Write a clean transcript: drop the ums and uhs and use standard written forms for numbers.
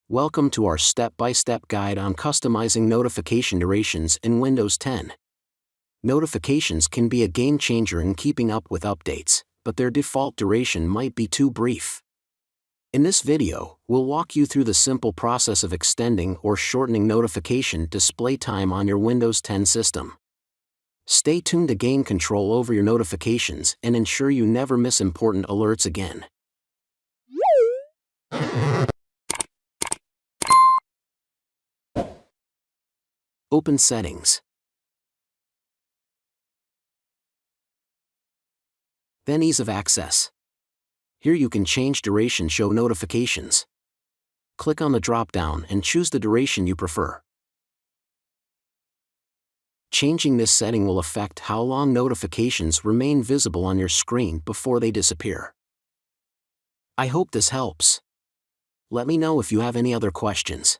Welcome to our step-by-step guide on customizing notification durations in Windows 10. Notifications can be a game changer in keeping up with updates, but their default duration might be too brief. In this video, we'll walk you through the simple process of extending or shortening notification display time on your Windows 10 system. Stay tuned to gain control over your notifications and ensure you never miss important alerts again. Open Settings. Then Ease of Access. Here you can change duration show notifications. Click on the drop-down and choose the duration you prefer. Changing this setting will affect how long notifications remain visible on your screen before they disappear. I hope this helps. Let me know if you have any other questions.